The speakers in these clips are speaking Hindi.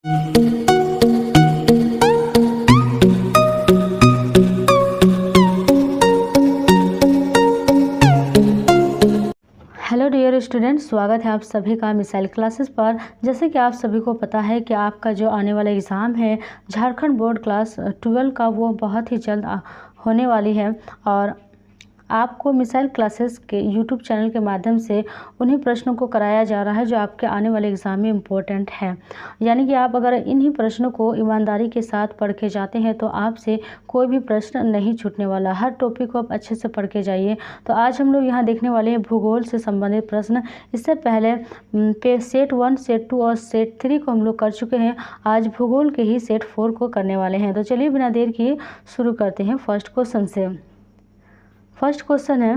हेलो डियर स्टूडेंट, स्वागत है आप सभी का मिसाइल क्लासेस पर। जैसे कि आप सभी को पता है कि आपका जो आने वाला एग्ज़ाम है झारखंड बोर्ड क्लास 12 का, वो बहुत ही जल्द होने वाली है और आपको मिसाइल क्लासेस के यूट्यूब चैनल के माध्यम से उन्हीं प्रश्नों को कराया जा रहा है जो आपके आने वाले एग्ज़ाम में इम्पोर्टेंट है। यानी कि आप अगर इन्हीं प्रश्नों को ईमानदारी के साथ पढ़ के जाते हैं तो आपसे कोई भी प्रश्न नहीं छूटने वाला। हर टॉपिक को आप अच्छे से पढ़ के जाइए। तो आज हम लोग यहाँ देखने वाले हैं भूगोल से संबंधित प्रश्न। इससे पहले सेट 1, सेट 2 और सेट 3 को हम लोग कर चुके हैं। आज भूगोल के ही सेट 4 को करने वाले हैं। तो चलिए बिना देर किए शुरू करते हैं फर्स्ट क्वेश्चन से। फर्स्ट क्वेश्चन है,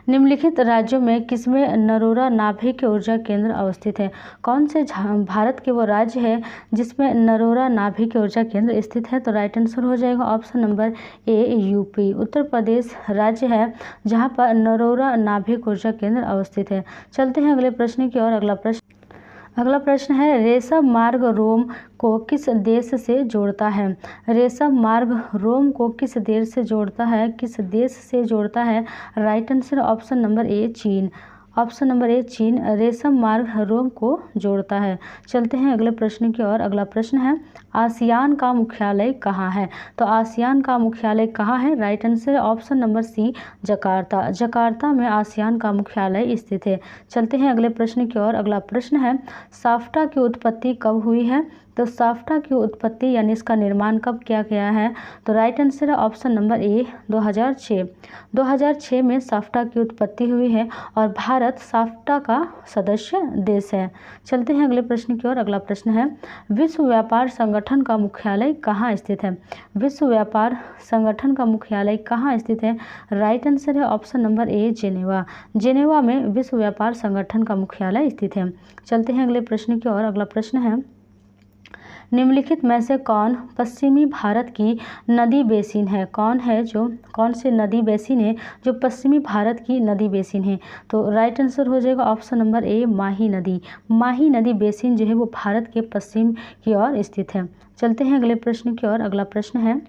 निम्नलिखित राज्यों में किसमें नरोरा नाभिक ऊर्जा केंद्र अवस्थित है? कौन से भारत के वो राज्य है जिसमें नरोरा नाभिक ऊर्जा केंद्र स्थित है? तो राइट आंसर हो जाएगा ऑप्शन नंबर ए, यूपी। उत्तर प्रदेश राज्य है जहां पर नरोरा नाभिक ऊर्जा केंद्र अवस्थित है। चलते हैं अगले प्रश्न की ओर। अगला प्रश्न है, रेशम मार्ग रोम को किस देश से जोड़ता है? रेशम मार्ग रोम को किस देश से जोड़ता है? Right answer option number A, चीन। ऑप्शन नंबर ए, चीन रेशम मार्ग रोम को जोड़ता है। चलते हैं अगले प्रश्न की ओर। अगला प्रश्न है, आसियान का मुख्यालय कहाँ है? तो आसियान का मुख्यालय कहाँ है? Right answer option number C, Jakarta. Jakarta में आसियान का मुख्यालय स्थित है। चलते हैं अगले प्रश्न की ओर। अगला प्रश्न है, साफ्टा की उत्पत्ति कब हुई है? तो साफ्टा की उत्पत्ति यानी इसका निर्माण कब किया गया है? तो राइट आंसर है ऑप्शन नंबर ए, 2006। 2006 में साफ्टा की उत्पत्ति हुई है और भारत साफ्टा का सदस्य देश है। चलते हैं अगले प्रश्न की ओर। अगला प्रश्न है, विश्व व्यापार संगठन का मुख्यालय कहाँ स्थित है? विश्व व्यापार संगठन का मुख्यालय कहाँ स्थित है? राइट आंसर है ऑप्शन नंबर ए, जेनेवा। जेनेवा में विश्व व्यापार संगठन का मुख्यालय स्थित है। चलते हैं अगले प्रश्न की ओर। अगला प्रश्न है, निम्नलिखित में से कौन पश्चिमी भारत की नदी बेसिन है? कौन से नदी बेसिन है जो पश्चिमी भारत की नदी बेसिन है? तो राइट आंसर हो जाएगा ऑप्शन नंबर ए, माही नदी। माही नदी बेसिन जो है वो भारत के पश्चिम की ओर स्थित है। चलते हैं अगले प्रश्न की ओर। अगला प्रश्न है,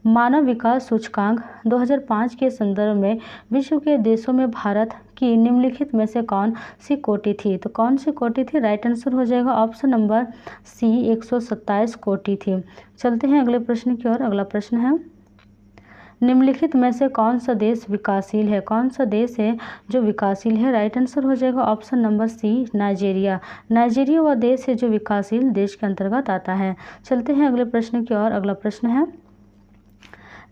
मानव विकास सूचकांक 2005 के संदर्भ में विश्व के देशों में भारत की निम्नलिखित में से कौन सी कोटि थी? तो कौन सी कोटि थी? राइट आंसर हो जाएगा ऑप्शन नंबर सी, 127 कोटि थी। चलते हैं अगले प्रश्न की ओर। अगला प्रश्न है, निम्नलिखित में से कौन सा देश विकासशील है? कौन सा देश है जो विकासशील है? राइट आंसर हो जाएगा option number C, Nigeria. Nigeria वह देश है जो विकासशील देश के अंतर्गत आता है। चलते हैं अगले प्रश्न की ओर। अगला प्रश्न है,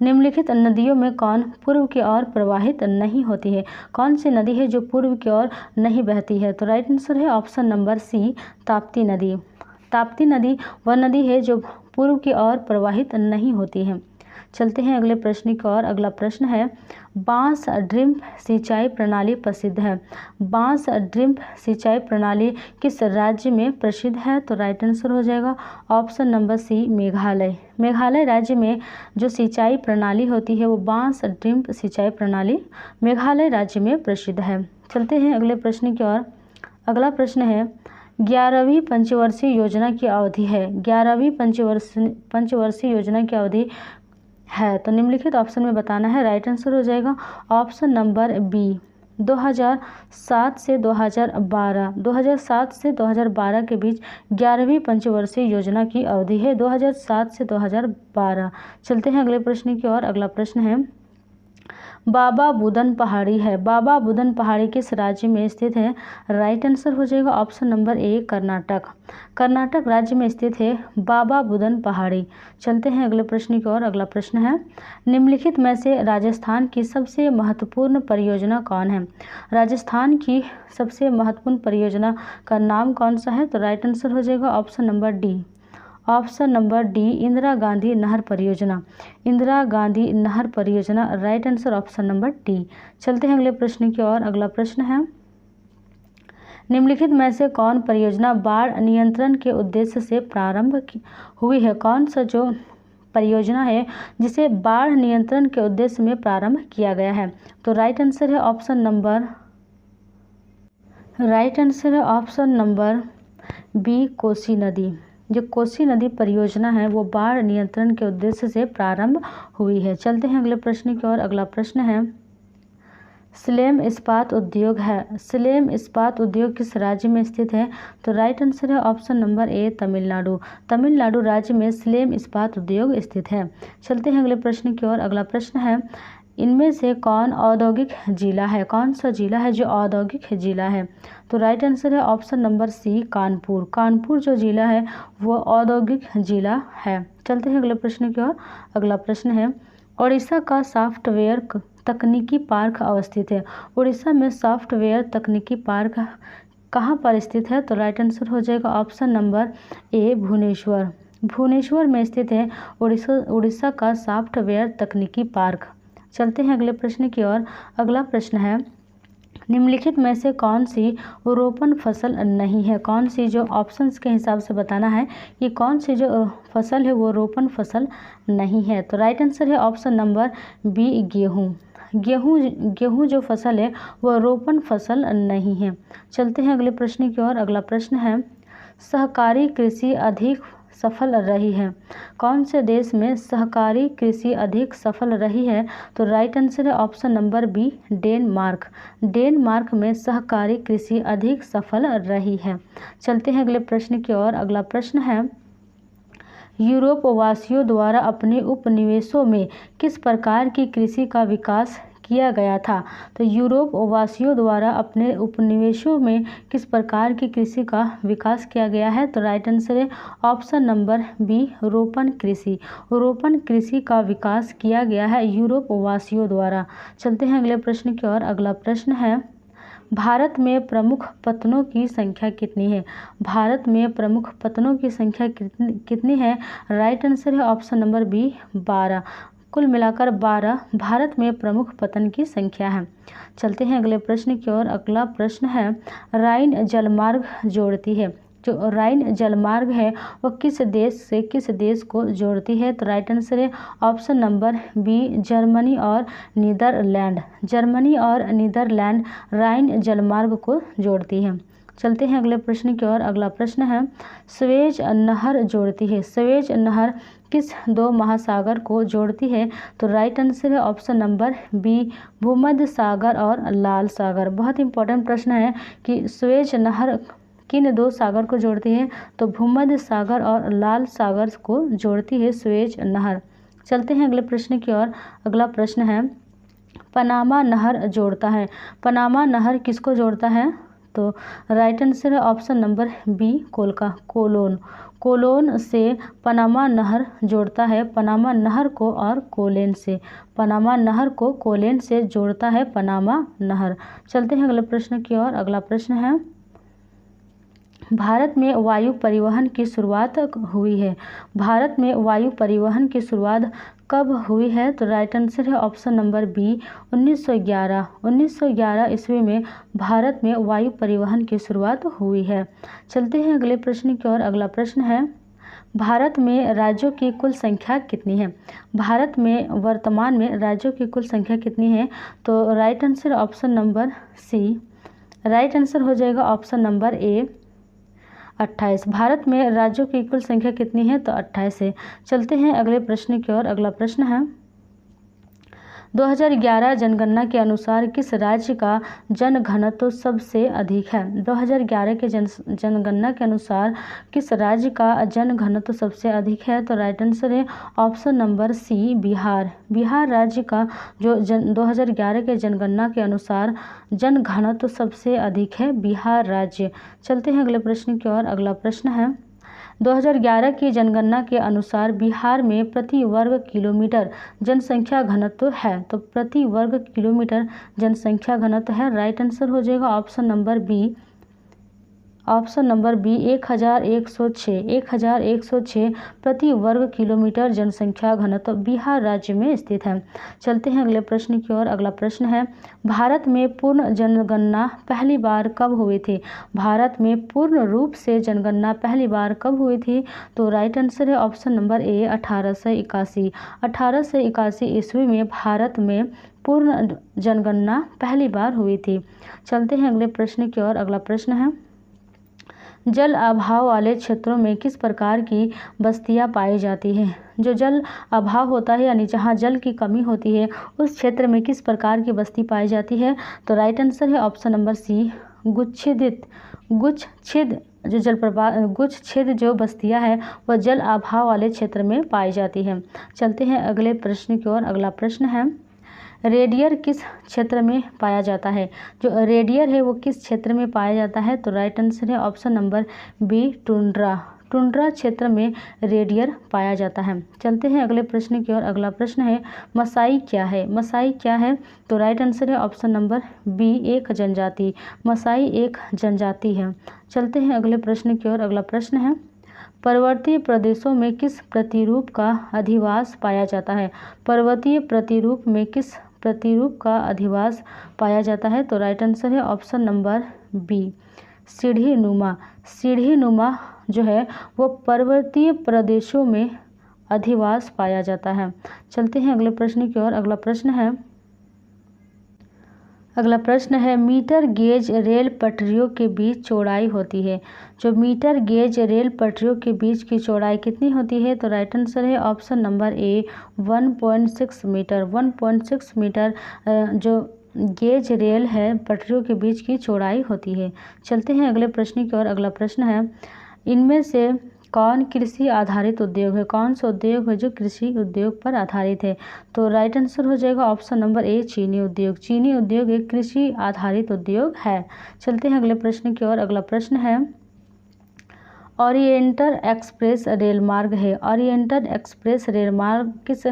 निम्नलिखित नदियों में कौन पूर्व की ओर प्रवाहित नहीं होती है? कौन सी नदी है जो पूर्व की ओर नहीं बहती है? तो राइट आंसर है ऑप्शन नंबर सी, ताप्ती नदी। ताप्ती नदी वह नदी है जो पूर्व की ओर प्रवाहित नहीं होती है। चलते हैं अगले प्रश्न की ओर। अगला प्रश्न है, बांस ड्रिप सिंचाई प्रणाली प्रसिद्ध है? बांस ड्रिप सिंचाई प्रणाली किस राज्य में प्रसिद्ध है? तो राइट आंसर हो जाएगा option number C, Meghalaya. Meghalaya राज्य में जो सिंचाई प्रणाली होती है वो बांस ड्रिप सिंचाई प्रणाली मेघालय राज्य में प्रसिद्ध है। चलते हैं अगले प्रश्न की ओर। अगला प्रश्न है, 11वीं पंचवर्षीय योजना की अवधि है? 11वीं पंचवर्षीय योजना की अवधि है तो निम्नलिखित ऑप्शन में बताना है। राइट आंसर हो जाएगा ऑप्शन नंबर बी, 2007 से 2012। 2007 से 2012 के बीच 11वीं पंचवर्षीय योजना की अवधि है, 2007 से 2012। चलते हैं अगले प्रश्न की ओर। अगला प्रश्न है, बाबा बुदन पहाड़ी है? बाबा बुदन पहाड़ी किस राज्य में स्थित है? राइट आंसर हो जाएगा ऑप्शन नंबर ए, कर्नाटक। कर्नाटक राज्य में स्थित है बाबा बुदन पहाड़ी। चलते हैं अगले प्रश्न की ओर। अगला प्रश्न है, निम्नलिखित में से राजस्थान की सबसे महत्वपूर्ण परियोजना कौन है? राजस्थान की सबसे महत्वपूर्ण परियोजना का नाम कौन सा है? तो राइट आंसर हो जाएगा option number D. Option number D, Indira Gandhi नहर परियोजना। इंदिरा गांधी नहर परियोजना right answer option number D. चलते हैं अगले प्रश्न की ओर। अगला प्रश्न है, निम्नलिखित में से कौन परियोजना बाढ़ नियंत्रण के उद्देश्य से प्रारंभ हुई है? कौन सा जो परियोजना है जिसे बाढ़ नियंत्रण के उद्देश्य में प्रारंभ किया गया है? तो राइट आंसर है ऑप्शन नंबर बी कोसी नदी। जो कोसी नदी परियोजना है वो बाढ़ नियंत्रण के उद्देश्य से प्रारंभ हुई है। चलते हैं अगले प्रश्न की ओर। अगला प्रश्न है स्लेम इस्पात उद्योग है। स्लेम इस्पात उद्योग किस राज्य में स्थित है? तो राइट आंसर है ऑप्शन नंबर ए तमिलनाडु। तमिलनाडु राज्य में स्लेम इस्पात उद्योग स्थित है। चलते हैं अगले प्रश्न की ओर। अगला प्रश्न है इनमें से कौन औद्योगिक जिला है? कौन सा जिला है जो औद्योगिक जिला है? तो राइट आंसर है option number C Kanpur. Kanpur जो जिला है वो औद्योगिक जिला है। चलते हैं अगले प्रश्न की ओर। अगला प्रश्न है उड़ीसा का सॉफ्टवेयर तकनीकी पार्क अवस्थित है। उड़ीसा में सॉफ्टवेयर तकनीकी पार्क कहाँ पर स्थित है? तो राइट आंसर हो जाएगा option number A Bhubaneswar. Bhubaneswar में स्थित है उड़ीसा का सॉफ्टवेयर तकनीकी पार्क। चलते हैं अगले प्रश्न की ओर। अगला प्रश्न है निम्नलिखित में से कौन सी रोपण फसल नहीं है? कौन सी जो ऑप्शंस के हिसाब से बताना है कि कौन सी जो फसल है वो रोपण फसल नहीं है। तो राइट आंसर है ऑप्शन नंबर बी गेहूँ। गेहूँ जो फसल है वह रोपण फसल नहीं है। चलते हैं अगले प्रश्न की ओर। अगला प्रश्न है सहकारी कृषि अधिक सफल रही है। कौन से देश में सहकारी कृषि अधिक सफल रही है? तो राइट आंसर है option number B Denmark. Denmark में सहकारी कृषि अधिक सफल रही है। चलते हैं अगले प्रश्न की ओर। अगला प्रश्न है यूरोप वासियों द्वारा अपने उपनिवेशों में किस प्रकार की कृषि का विकास किया गया था? तो यूरोप वासियों द्वारा अपने उपनिवेशों में किस प्रकार की कृषि का विकास किया गया है? तो राइट आंसर है ऑप्शन नंबर बी रोपण कृषि। रोपण कृषि का विकास किया गया है यूरोप वासियों द्वारा। चलते हैं अगले प्रश्न की ओर। अगला प्रश्न है भारत में प्रमुख पत्तनों की संख्या कितनी है? भारत में प्रमुख पत्तनों की संख्या कितनी है? राइट आंसर है ऑप्शन नंबर बी 12। कुल मिलाकर 12 भारत में प्रमुख पत्तन की संख्या है। चलते हैं अगले प्रश्न की ओर। अगला प्रश्न है राइन जलमार्ग जोड़ती है। जो राइन जलमार्ग है वो किस देश से किस देश को जोड़ती है? तो राइट आंसर है ऑप्शन नंबर बी जर्मनी और नीदरलैंड। जर्मनी और नीदरलैंड राइन जलमार्ग को जोड़ती है। चलते हैं अगले प्रश्न की ओर। अगला प्रश्न है स्वेज नहर जोड़ती है। स्वेज नहर किस दो महासागर को जोड़ती है? तो राइट आंसर है ऑप्शन नंबर बी भूमध्य सागर और लाल सागर। बहुत इंपॉर्टेंट प्रश्न है कि स्वेज नहर किन दो सागर को जोड़ती है? तो भूमध्य सागर और लाल सागर को जोड़ती है स्वेज नहर। चलते हैं अगले प्रश्न की ओर। अगला प्रश्न है पनामा नहर जोड़ता है। पनामा नहर किसको जोड़ता है? तो राइट आंसर है option number B Colon. Colon से पनामा नहर जोड़ता है पनामा नहर को और कोलेन से। पनामा नहर को कोलेन से जोड़ता है पनामा नहर। चलते हैं अगले प्रश्न की ओर। अगला प्रश्न है भारत में वायु परिवहन की शुरुआत हुई है। भारत में वायु परिवहन की शुरुआत कब हुई है? तो राइट आंसर है ऑप्शन नंबर बी 1911। 1911 ईस्वी में भारत में वायु परिवहन की शुरुआत हुई है। चलते हैं अगले प्रश्न की ओर। अगला प्रश्न है भारत में राज्यों की कुल संख्या कितनी है? भारत में वर्तमान में राज्यों की कुल संख्या कितनी है? तो right answer option number C. Right answer हो जाएगा ऑप्शन नंबर ए 28। भारत में राज्यों की कुल संख्या कितनी है? तो 28 है। चलते हैं अगले प्रश्न की ओर। अगला प्रश्न है 2011 जनगणना के अनुसार किस राज्य का जनघनत्व सबसे अधिक है? 2011 के जनगणना के अनुसार किस राज्य का जनघनत्व सबसे अधिक है? तो राइट आंसर है option number C Bihar. Bihar राज्य का जो 2011 के जनगणना के अनुसार जनघनत्व सबसे अधिक है बिहार राज्य। चलते हैं अगले प्रश्न की ओर। अगला प्रश्न है 2011 की जनगणना के अनुसार बिहार में प्रति वर्ग किलोमीटर जनसंख्या घनत्व है। तो प्रति वर्ग किलोमीटर जनसंख्या घनत्व है। राइट आंसर हो जाएगा ऑप्शन नंबर बी 1106। 1106 प्रति वर्ग किलोमीटर जनसंख्या घनत्व बिहार राज्य में स्थित है। चलते हैं अगले प्रश्न की ओर। अगला प्रश्न है भारत में पूर्ण जनगणना पहली बार कब हुई थी? भारत में पूर्ण रूप से जनगणना पहली बार कब हुई थी? तो राइट आंसर है ऑप्शन नंबर ए 1881। 1881 ईस्वी में भारत में पूर्ण जनगणना पहली बार हुई थी। चलते हैं अगले प्रश्न की ओर। अगला प्रश्न है जल अभाव वाले क्षेत्रों में किस प्रकार की बस्तियां पाई जाती हैं? जो जल अभाव होता है यानी जहाँ जल की कमी होती है उस क्षेत्र में किस प्रकार की बस्ती पाई जाती है? तो राइट आंसर है ऑप्शन नंबर सी, गुच्छिद जो जलप्रपात गुच्छिद जो बस्तियां है वह जल अभाव वाले क्षेत्र में पाई जाती है। चलते हैं अगले प्रश्न की ओर। अगला प्रश्न है, रेडियर किस क्षेत्र में पाया जाता है? जो रेडियर है वो किस क्षेत्र में पाया जाता है? तो राइट आंसर है ऑप्शन नंबर बी, टुंड्रा क्षेत्र में रेडियर पाया जाता है। चलते हैं अगले प्रश्न की ओर। अगला प्रश्न है, मसाई क्या है? मसाई क्या है? तो राइट आंसर है ऑप्शन नंबर बी, एक जनजाति। मसाई एक जनजाति है। चलते हैं अगले प्रश्न की ओर। अगला प्रश्न है, पर्वतीय प्रदेशों में किस प्रतिरूप का अधिवास पाया जाता है? पर्वतीय प्रतिरूप में किस प्रतिरूप का अधिवास पाया जाता है? तो राइट आंसर है ऑप्शन नंबर बी, सीढ़ीनुमा जो है वो पर्वतीय प्रदेशों में अधिवास पाया जाता है। चलते हैं अगले प्रश्न की ओर। अगला प्रश्न है, मीटर गेज रेल पटरियों के बीच चौड़ाई होती है। जो मीटर गेज रेल पटरियों के बीच की चौड़ाई कितनी होती है? तो राइट आंसर है option number A, 1.6 metre. 1.6 metre जो गेज रेल है पटरियों के बीच की चौड़ाई होती है। चलते हैं अगले प्रश्न की ओर। अगला प्रश्न है, इनमें से कौन कृषि आधारित उद्योग है? कौन सा उद्योग है जो कृषि उद्योग पर आधारित है? तो राइट आंसर हो जाएगा ऑप्शन नंबर ए, चीनी उद्योग। चीनी उद्योग एक कृषि आधारित उद्योग है। चलते हैं अगले प्रश्न की ओर। अगला प्रश्न है, ओरिएंटल एक्सप्रेस रेलमार्ग है। ओरिएंटल एक्सप्रेस रेलमार्ग किस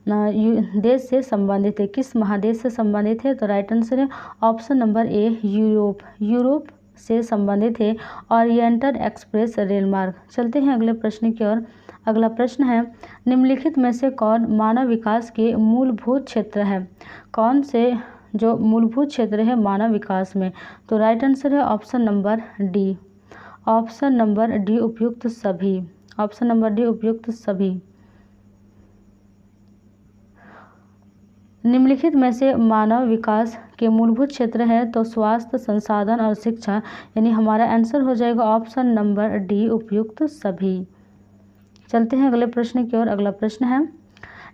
देश से संबंधित है? किस महादेश से संबंधित है? तो राइट आंसर है ऑप्शन नंबर ए, यूरोप से संबंधित है ओरिएंटल एक्सप्रेस रेलमार्ग। चलते हैं अगले प्रश्न की ओर। अगला प्रश्न है, निम्नलिखित में से कौन मानव विकास के मूलभूत क्षेत्र है? कौन से जो मूलभूत क्षेत्र है मानव विकास में? तो राइट आंसर है ऑप्शन नंबर डी, उपयुक्त सभी। ऑप्शन नंबर डी, उपयुक्त सभी। निम्नलिखित में से मानव विकास के मूलभूत क्षेत्र है तो स्वास्थ्य, संसाधन और शिक्षा, यानी हमारा आंसर हो जाएगा ऑप्शन नंबर डी, उपयुक्त सभी। चलते हैं अगले प्रश्न की ओर। अगला प्रश्न है,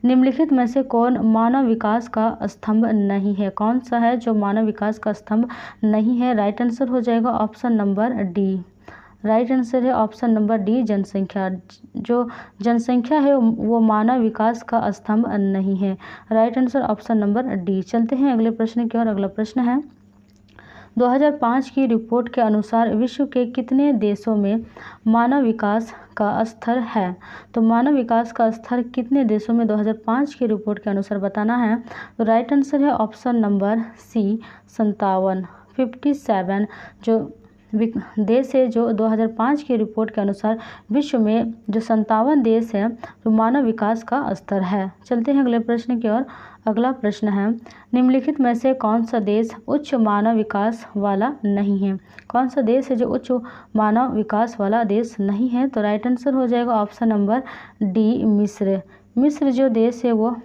निम्नलिखित में से कौन मानव विकास का स्तंभ नहीं है? कौन सा है जो मानव विकास का स्तंभ नहीं है? राइट आंसर हो जाएगा option number D. Right answer है ऑप्शन नंबर डी, जनसंख्या। जो जनसंख्या है वो मानव विकास का स्तंभ नहीं है। Right answer option number D. चलते हैं अगले प्रश्न की ओर। अगला प्रश्न है, 2005 की रिपोर्ट के अनुसार विश्व के कितने देशों में मानव विकास का स्तर है? तो मानव विकास का स्तर कितने देशों में 2005 की रिपोर्ट के अनुसार बताना है। तो राइट आंसर है ऑप्शन नंबर सी, 57 जो देश है जो 2005 की रिपोर्ट के अनुसार विश्व में जो 57 देश है तो मानव विकास का स्तर है। चलते हैं अगले प्रश्न की ओर। अगला प्रश्न है, निम्नलिखित में से कौन सा देश उच्च मानव विकास वाला नहीं है? कौन सा देश है जो उच्च मानव विकास वाला देश नहीं है? तो राइट आंसर हो जाएगा ऑप्शन नंबर डी, मिस्र जो देश है वो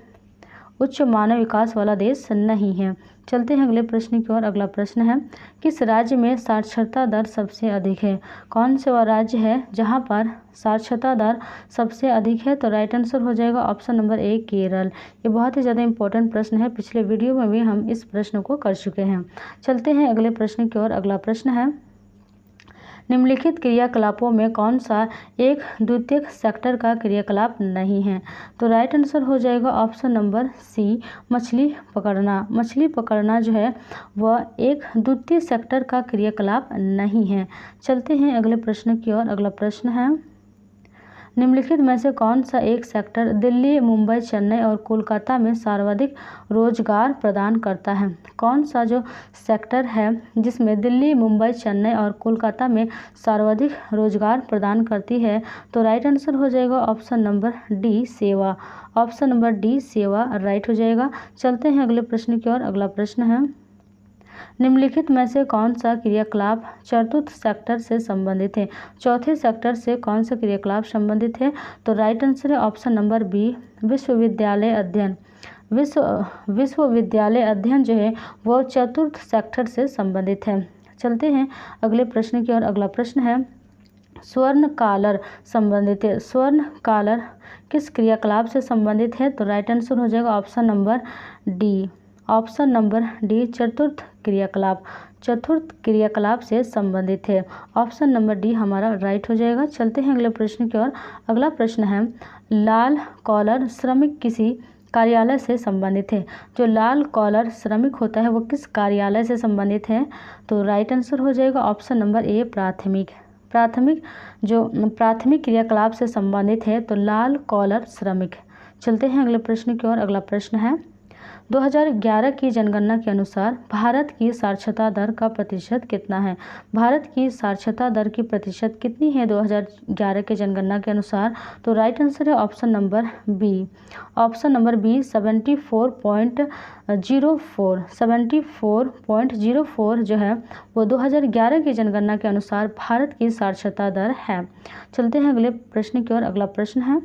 उच्च मानव विकास वाला देश नहीं है। चलते हैं अगले प्रश्न की ओर। अगला प्रश्न है, किस राज्य में साक्षरता दर सबसे अधिक है? कौन से वह राज्य है जहां पर साक्षरता दर सबसे अधिक है? तो राइट आंसर हो जाएगा ऑप्शन नंबर ए, केरल। ये बहुत ही ज़्यादा इंपॉर्टेंट प्रश्न है, पिछले वीडियो में भी हम इस प्रश्न को कर चुके हैं। चलते हैं अगले प्रश्न की ओर। अगला प्रश्न है, निम्नलिखित क्रियाकलापों में कौन सा एक द्वितीयक सेक्टर का क्रियाकलाप नहीं है? तो राइट आंसर हो जाएगा ऑप्शन नंबर सी, मछली पकड़ना। मछली पकड़ना जो है वह एक द्वितीय सेक्टर का क्रियाकलाप नहीं है। चलते हैं अगले प्रश्न की ओर। अगला प्रश्न है, निम्नलिखित में से कौन सा एक सेक्टर दिल्ली, मुंबई, चेन्नई और कोलकाता में सर्वाधिक रोजगार प्रदान करता है? कौन सा जो सेक्टर है जिसमें दिल्ली, मुंबई, चेन्नई और कोलकाता में सर्वाधिक रोजगार प्रदान करती है? तो राइट आंसर हो जाएगा ऑप्शन नंबर डी, सेवा। ऑप्शन नंबर डी, सेवा राइट हो जाएगा। चलते हैं अगले प्रश्न की ओर। अगला प्रश्न है, निम्नलिखित में से कौन सा क्रियाकलाप चतुर्थ सेक्टर से संबंधित है? चौथे सेक्टर से कौन सा क्रियाकलाप संबंधित है? तो राइट आंसर है ऑप्शन नंबर बी, विश्वविद्यालय अध्ययन। विश्वविद्यालय अध्ययन जो है वो चतुर्थ सेक्टर से संबंधित है। चलते हैं अगले प्रश्न की ओर। अगला प्रश्न है, स्वर्ण कॉलर संबंधित है। स्वर्ण कॉलर किस क्रियाकलाप से संबंधित है? तो राइट आंसर हो जाएगा option number D. Option number D चतुर्थ क्रियाकलाप, चतुर्थ क्रियाकलाप से संबंधित है। ऑप्शन नंबर डी हमारा राइट हो जाएगा। चलते हैं अगले प्रश्न की ओर। अगला प्रश्न है लाल कॉलर श्रमिक किसी कार्यालय से संबंधित है। जो लाल कॉलर श्रमिक होता है वो किस कार्यालय से संबंधित है? तो राइट आंसर हो जाएगा ऑप्शन नंबर ए प्राथमिक। प्राथमिक जो प्राथमिक क्रियाकलाप से संबंधित है तो लाल कॉलर श्रमिक। चलते हैं अगले प्रश्न की ओर। अगला प्रश्न है 2011 की जनगणना के अनुसार भारत की साक्षरता दर का प्रतिशत कितना है? भारत की साक्षरता दर की प्रतिशत कितनी है 2011 के जनगणना के अनुसार? तो राइट आंसर है option number B. Option number B 74.04। 74.04 जो है वो 2011 की जनगणना के अनुसार भारत की साक्षरता दर है। चलते हैं अगले प्रश्न की ओर। अगला प्रश्न है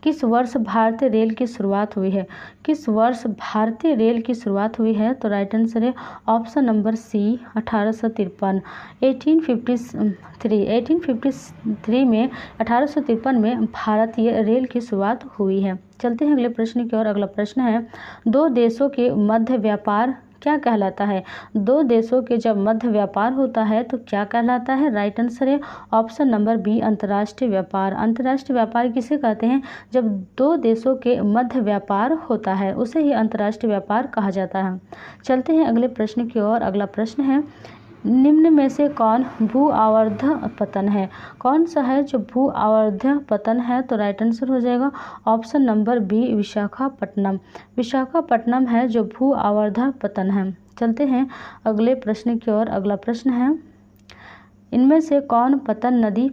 किस वर्ष भारतीय रेल की शुरुआत हुई है? किस वर्ष भारतीय रेल की शुरुआत हुई है? तो राइट आंसर है ऑप्शन नंबर सी 1853। 1853 में 1853 में भारतीय रेल की शुरुआत हुई है। चलते हैं अगले प्रश्न की ओर। अगला प्रश्न है दो देशों के मध्य व्यापार क्या कहलाता है? दो देशों के जब मध्य व्यापार होता है तो क्या कहलाता है? राइट आंसर है ऑप्शन नंबर बी अंतर्राष्ट्रीय व्यापार। अंतर्राष्ट्रीय व्यापार किसे कहते हैं? जब दो देशों के मध्य व्यापार होता है उसे ही अंतर्राष्ट्रीय व्यापार कहा जाता है। चलते हैं अगले प्रश्न की ओर। अगला प्रश्न है निम्न में से कौन भू आवर्ध पतन है? कौन सा है जो भू आवर्ध पतन है? तो राइट आंसर हो जाएगा option number B Visakhapatnam. Visakhapatnam है जो भू आवर्ध पतन है। चलते हैं अगले प्रश्न की ओर। अगला प्रश्न है इनमें से कौन पतन नदी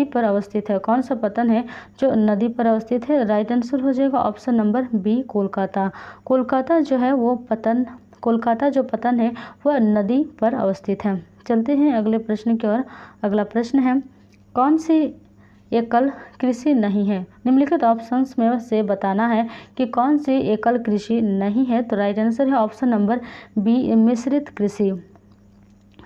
पर अवस्थित है? कौन सा पतन है जो नदी पर अवस्थित है? राइट आंसर हो जाएगा option number B Kolkata. Kolkata जो है वो पतन, कोलकाता जो पतन है वह नदी पर अवस्थित है। चलते हैं अगले प्रश्न की ओर। अगला प्रश्न है कौन सी एकल कृषि नहीं है? निम्नलिखित ऑप्शंस में से बताना है कि कौन सी एकल कृषि नहीं है। तो राइट आंसर है ऑप्शन नंबर बी मिश्रित कृषि।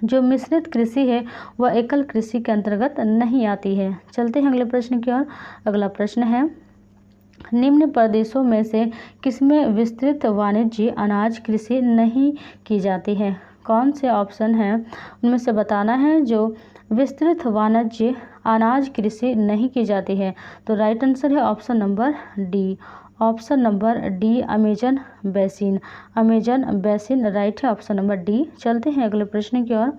जो मिश्रित कृषि है वह एकल कृषि के अंतर्गत नहीं आती है। चलते हैं अगले प्रश्न की ओर। अगला प्रश्न है निम्न प्रदेशों में से किसमें विस्तृत वाणिज्य अनाज कृषि नहीं की जाती है? कौन से ऑप्शन हैं उनमें से बताना है जो विस्तृत वाणिज्य अनाज कृषि नहीं की जाती है। तो राइट आंसर है option number D. Option number D Amazon basin. Amazon basin right है ऑप्शन नंबर डी। चलते हैं अगले प्रश्न की ओर।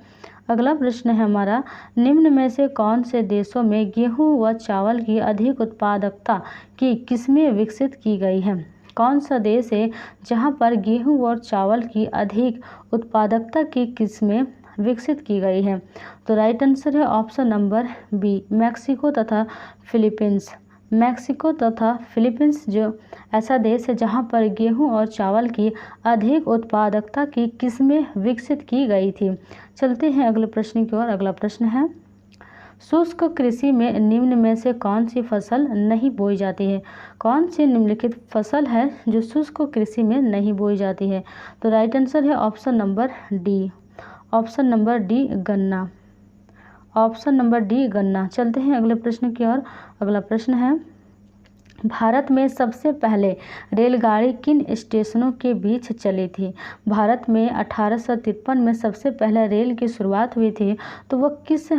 अगला प्रश्न है हमारा निम्न में से कौन से देशों में गेहूं व चावल की अधिक उत्पादकता की किस्में विकसित की गई है? कौन सा देश है जहां पर गेहूं और चावल की अधिक उत्पादकता की किस्में विकसित की गई है? तो राइट आंसर है ऑप्शन नंबर बी मैक्सिको तथा फिलीपींस। मैक्सिको तथा फिलीपींस जो ऐसा देश है जहां पर गेहूं और चावल की अधिक उत्पादकता की किस्में विकसित की गई थी। चलते हैं अगले प्रश्न की ओर। अगला प्रश्न है शुष्क कृषि में निम्न में से कौन सी फसल नहीं बोई जाती है? कौन सी निम्नलिखित फसल है जो शुष्क कृषि में नहीं बोई जाती है? तो राइट आंसर है option number D. Option number D गन्ना। ऑप्शन नंबर डी गन्ना। चलते हैं अगले प्रश्न की ओर। अगला प्रश्न है भारत में सबसे पहले रेलगाड़ी किन स्टेशनों के बीच चली थी? भारत में 1853 में सबसे पहले रेल की शुरुआत हुई थी तो वह किस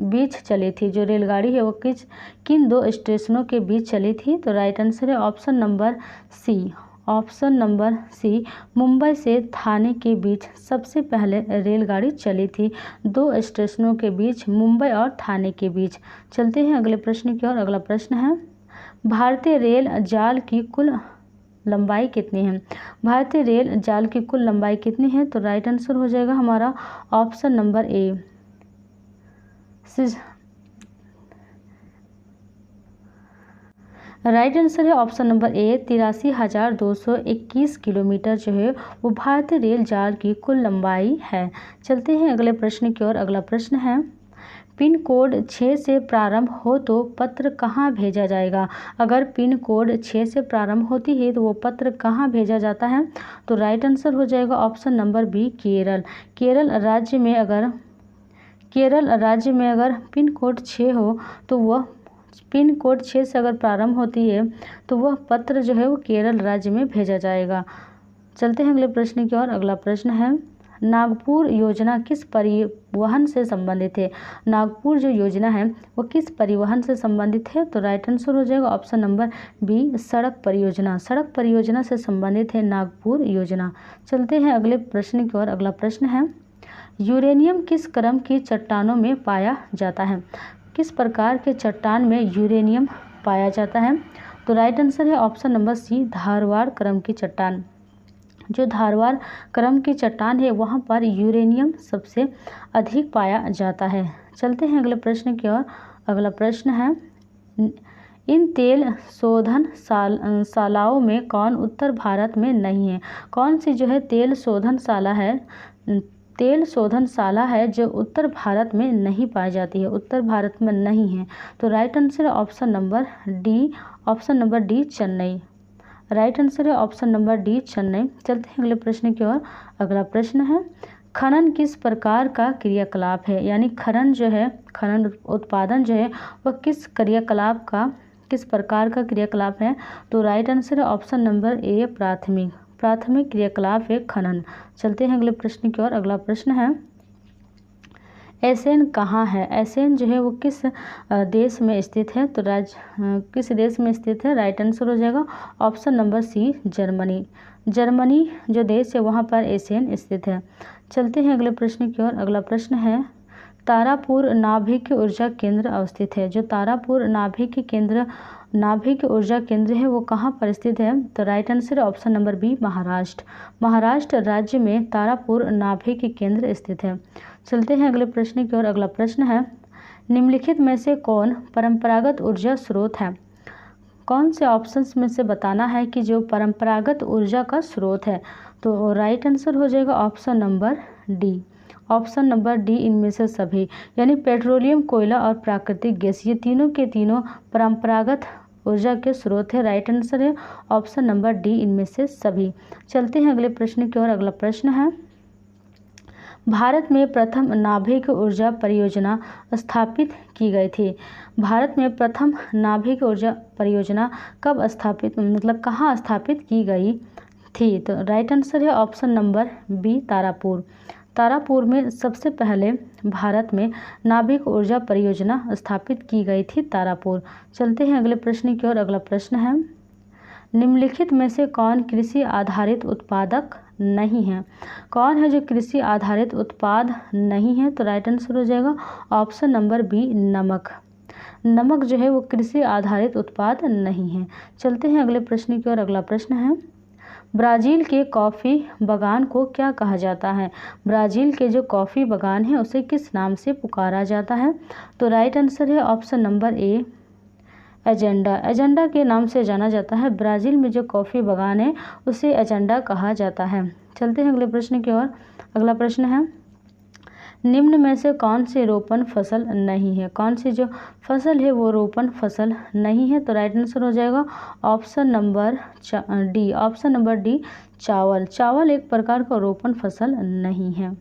बीच चली थी? जो रेलगाड़ी है वो किन दो स्टेशनों के बीच चली थी? तो राइट आंसर है option number C. Option number C Mumbai से थाने के बीच सबसे पहले रेलगाड़ी चली थी, दो स्टेशनों के बीच, मुंबई और थाने के बीच। चलते हैं अगले प्रश्न की ओर। अगला प्रश्न है भारतीय रेल जाल की कुल लंबाई कितनी है? भारतीय रेल जाल की कुल लंबाई कितनी है? तो राइट आंसर हो जाएगा हमारा ऑप्शन नंबर ए। राइट आंसर है ऑप्शन नंबर ए 83,221 किलोमीटर जो है वो भारतीय रेल जाल की कुल लंबाई है। चलते हैं अगले प्रश्न की ओर। अगला प्रश्न है पिन कोड 6 से प्रारंभ हो तो पत्र कहाँ भेजा जाएगा? अगर पिन कोड 6 से प्रारंभ होती है तो वो पत्र कहाँ भेजा जाता है? तो राइट आंसर हो जाएगा option number B Kerala. Kerala राज्य में अगर केरल राज्य में अगर पिन कोड 6 हो तो वह पिन कोड 6 से अगर प्रारंभ होती है तो वह पत्र जो है वो केरल राज्य में भेजा जाएगा। चलते हैं अगले प्रश्न की ओर। अगला प्रश्न है, नागपुर योजना किस परिवहन से संबंधित है? नागपुर जो योजना है वो किस परिवहन से संबंधित है? तो राइट आंसर हो जाएगा ऑप्शन नंबर बी, सड़क परियोजना। सड़क परियोजना से संबंधित है नागपुर योजना। चलते हैं अगले प्रश्न की ओर। अगला प्रश्न है, यूरेनियम किस क्रम की चट्टानों में पाया जाता है? किस प्रकार के चट्टान में यूरेनियम पाया जाता है? तो राइट आंसर है ऑप्शन नंबर सी, धारवाड़ क्रम की चट्टान। जो धारवाड़ क्रम की चट्टान है वहाँ पर यूरेनियम सबसे अधिक पाया जाता है। चलते हैं अगले प्रश्न की ओर। अगला प्रश्न है, इन तेल शोधन शालाओं में कौन उत्तर भारत में नहीं है? कौन सी जो है तेल शोधनशाला है जो उत्तर भारत में नहीं पाई जाती है, उत्तर भारत में नहीं है? तो राइट आंसर है option number D, Chennai. Right answer है ऑप्शन नंबर डी, चेन्नई। चलते हैं अगले प्रश्न की ओर। अगला प्रश्न है, खनन किस प्रकार का क्रियाकलाप है? यानी खनन उत्पादन जो है वह किस प्रकार का क्रियाकलाप है? तो राइट आंसर है ऑप्शन नंबर ए, प्राथमिक क्रियाकलाप है खनन। चलते हैं अगले प्रश्न की ओर। अगला प्रश्न है, एसेन कहाँ है? एसेन जो है वो किस देश में स्थित है? तो किस देश में स्थित है? राइट आंसर हो जाएगा option number C, Germany. Germany जो देश है वहाँ पर एसेन स्थित है। चलते हैं अगले प्रश्न की ओर। अगला प्रश्न है, तारापुर नाभिक ऊर्जा केंद्र अवस्थित है। जो तारापुर नाभिक ऊर्जा केंद्र है वो कहाँ पर स्थित है? तो राइट आंसर है option number B, Maharashtra. Maharashtra राज्य में तारापुर नाभिक केंद्र स्थित है। चलते हैं अगले प्रश्न की ओर। अगला प्रश्न है, निम्नलिखित में से कौन परंपरागत ऊर्जा स्रोत है? कौन से ऑप्शंस में से बताना है कि जो परंपरागत ऊर्जा का स्रोत है? तो राइट आंसर हो जाएगा ऑप्शन नंबर डी, इनमें से सभी। यानी पेट्रोलियम, कोयला और प्राकृतिक गैस, ये तीनों के तीनों परंपरागत ऊर्जा के स्रोत है। राइट आंसर है ऑप्शन नंबर डी, इनमें से सभी। चलते हैं अगले प्रश्न की ओर। अगला प्रश्न है, भारत में प्रथम नाभिक ऊर्जा परियोजना स्थापित की गई थी। भारत में प्रथम नाभिक ऊर्जा परियोजना कब कहाँ स्थापित की गई थी? तो राइट आंसर है option number B, Tarapur. Tarapur में सबसे पहले भारत में नाभिक ऊर्जा परियोजना स्थापित की गई थी, तारापुर। चलते हैं अगले प्रश्न की ओर। अगला प्रश्न है, निम्नलिखित में से कौन कृषि आधारित उत्पादक नहीं है? कौन है जो कृषि आधारित उत्पाद नहीं है? तो राइट आंसर हो जाएगा ऑप्शन नंबर बी, नमक। नमक जो है वो कृषि आधारित उत्पाद नहीं है। चलते हैं अगले प्रश्न की ओर। अगला प्रश्न है, ब्राज़ील के कॉफ़ी बागान को क्या कहा जाता है? ब्राज़ील के जो कॉफ़ी बागान है उसे किस नाम से पुकारा जाता है? तो राइट आंसर है ऑप्शन नंबर ए, एजेंडा के नाम से जाना जाता है। ब्राज़ील में जो कॉफ़ी बागान है उसे एजेंडा कहा जाता है। चलते हैं अगले प्रश्न की ओर। अगला प्रश्न है, निम्न में से कौन सी रोपण फसल नहीं है? कौन सी जो फसल है वो रोपण फसल नहीं है? तो राइट आंसर हो जाएगा ऑप्शन नंबर डी, चावल। चावल एक प्रकार का रोपण फसल नहीं है।